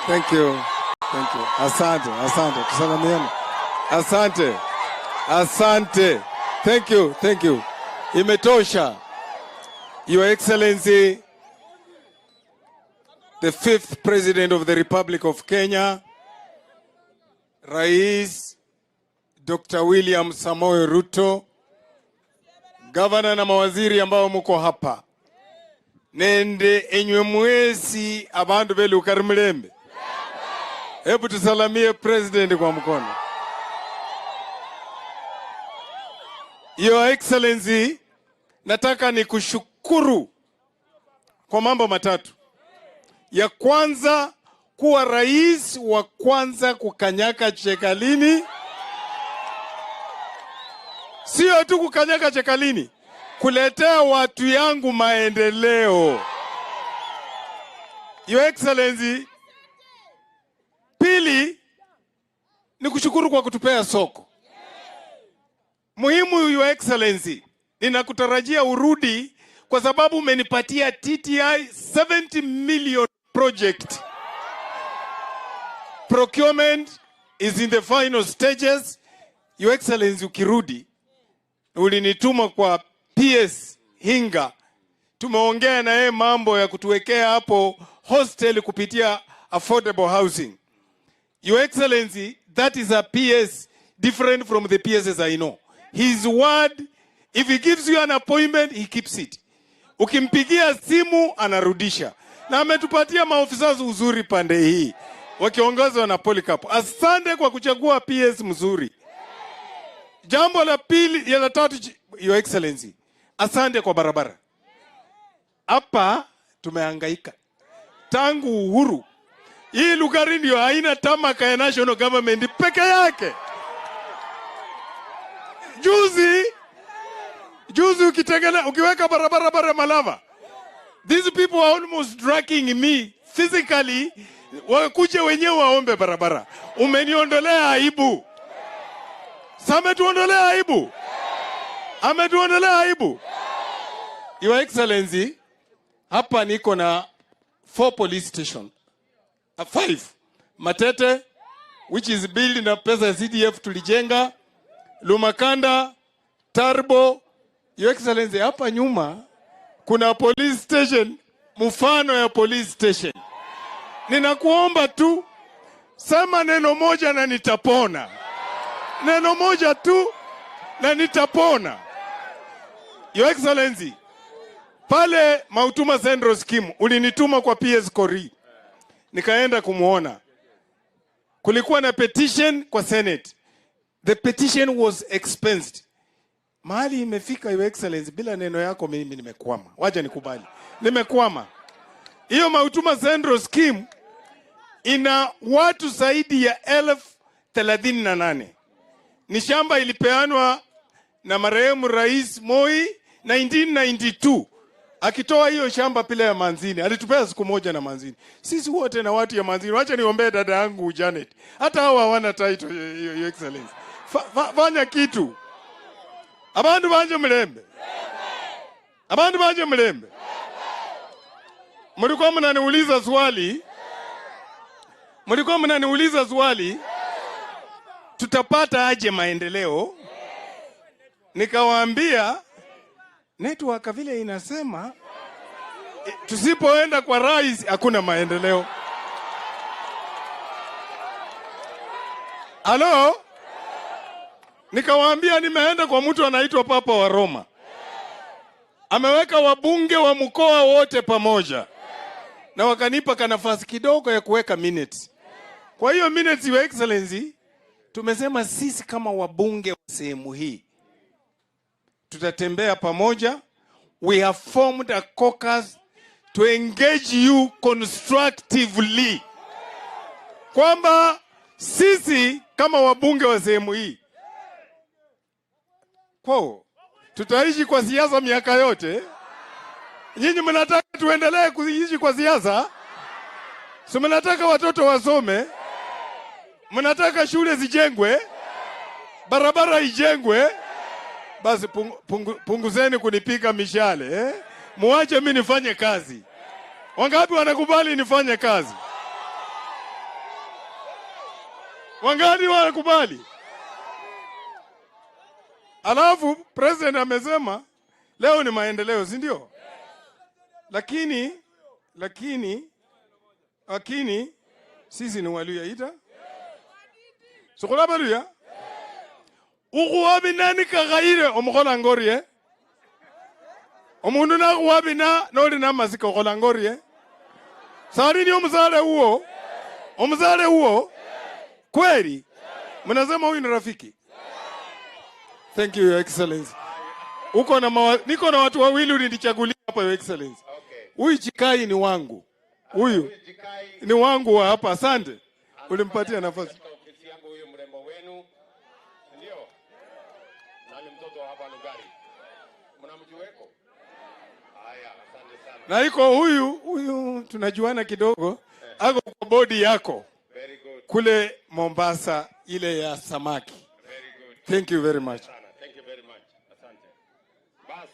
Thank you. Asante. Tusalamiane. Asante. Thank you. Imetosha. Your Excellency, the 5th President of the Republic of Kenya, Rais Dr. William Samoei Ruto, Governor na mawaziri ambao muko hapa. Nende enywe mwesi abandu belu karimlembe. Hebu tusalamie President kwa mkono. Your Excellency, nataka ni kushukuru kwa mambo matatu. Ya kwanza, kuwa rais wa kwanza kukanyaka chekalini. Sio tu kukanyaka chekalini, kuletea watu yangu maendeleo. Your Excellency, pili ni kushukuru kwa kutupea soko. Muhimu Your Excellency, ninakutarajia urudi kwa sababu umenipatia TTI 70 million project. Procurement is in the final stages. Your Excellency, ukirudi ulinituma kwa PS Hinga. Tumeongea na yeye mambo ya kutuwekea hapo hostel kupitia affordable housing. Your Excellency, that is a PS different from the PSs I know. His word, if he gives you an appointment, he keeps it. Ukimpigia simu anarudisha. Na ametupatia maofisa uzuri pande hii, wakiongozwa na Polycarp. Asante kwa kuchagua PS mzuri. Jambo la pili, ya la tatu, Your Excellency, asante kwa barabara. Hapa tumehangaika tangu uhuru. Hii Lugari ndio haina tamaka ya national government peke yake. Juzi ukiweka barabara Malava, these people are almost dragging me physically. Wakuje wenyewe waombe barabara. Umeniondolea aibu. Ametuondolea aibu. Your Excellency, hapa niko na 4 police station. 5. Matete, which is built na pesa ya CDF tulijenga. Lumakanda, Tarbo. Your Excellency, hapa nyuma kuna police station, mfano ya police station. Ninakuomba tu, sema neno moja na nitapona. Neno moja tu na nitapona. Your Excellency, pale Mautuma Central Scheme ulinituma kwa PS Kori. Nikaenda kumuona. Kulikuwa na petition kwa Senate. The petition was expensed. Mahali imefika, Your Excellency, bila neno yako mimi nimekwama. Wacha nikubali. Nimekwama. Hiyo Mautuma Central Scheme ina watu zaidi ya 38,000. Ni shamba ilipeanwa na marehemu Rais Moi 1992. Akitoa hiyo shamba pile ya Manzini, alitupea siku moja na Manzini. Sisi wote na watu ya Manzini, wacha niombee dada yangu Janet. Hata hawa hawana title, Your Excellency. Fanya kitu. Abandu banje mlembe. Mlikuwa mnaniuliza swali. Tutapata aje maendeleo? Nikawaambia network vile inasema tusipoenda kwa rais hakuna maendeleo. Halo? Nikawaambia nimeenda kwa mtu anaitwa Papa wa Roma. Ameweka wabunge wa mkoa wote pamoja. Na wakanipa kanafasi kidogo ya kuweka minutes. Kwa hiyo minutes, Your Excellency, tumesema sisi kama wabunge wa sehemu hii tutatembea pamoja. We have formed a caucus to engage you constructively. Kwamba sisi kama wabunge wa sehemu hii tutaishi kwa siasa miaka yote. Nyinyi mnataka tuendelee kuishi kwa siasa? So mnataka watoto wasome? Mnataka shule zijengwe? Barabara ijengwe? Basi punguzeni kunipiga mishale, Muache mimi nifanye kazi. Wangapi wanakubali nifanye kazi? Wangapi wanakubali? Alafu president amesema leo ni maendeleo, si ndio? Lakini sisi ni Waluya ita. Sokola Baluya. Ukuwabi nani kagaire omukola ngori Omundu na kuwabi na noli na masika okola ngori Sari ni omuzale huo. Kweli? Mnasema huyu ni rafiki? Thank you, Your Excellency. Niko na watu wawili ulinichagulia hapa, Your Excellency. Huyu Chikai ni wangu. Huyu ni wangu wa hapa. Asante. Ulimpatia nafasi. Ofisi yangu huyu mrembo wenu. Ndio. Nani mtoto wa hapa Lugari? Mnamjueko? Haya, asante sana. Na iko huyu tunajuana kidogo. Ako kwa bodi yako. Very good. Kule Mombasa ile ya samaki. Very good. Thank you very much. Thank you very much. Asante. Bas,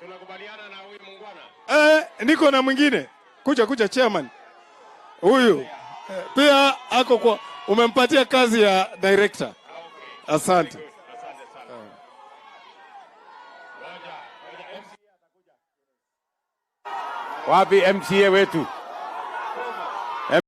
tunakubaliana na huyu mungwana? Niko na mwingine. Kuja chairman. Huyu pia ako kwa umempatia kazi ya director. Asante. Asante sana. Wapi MCA wetu?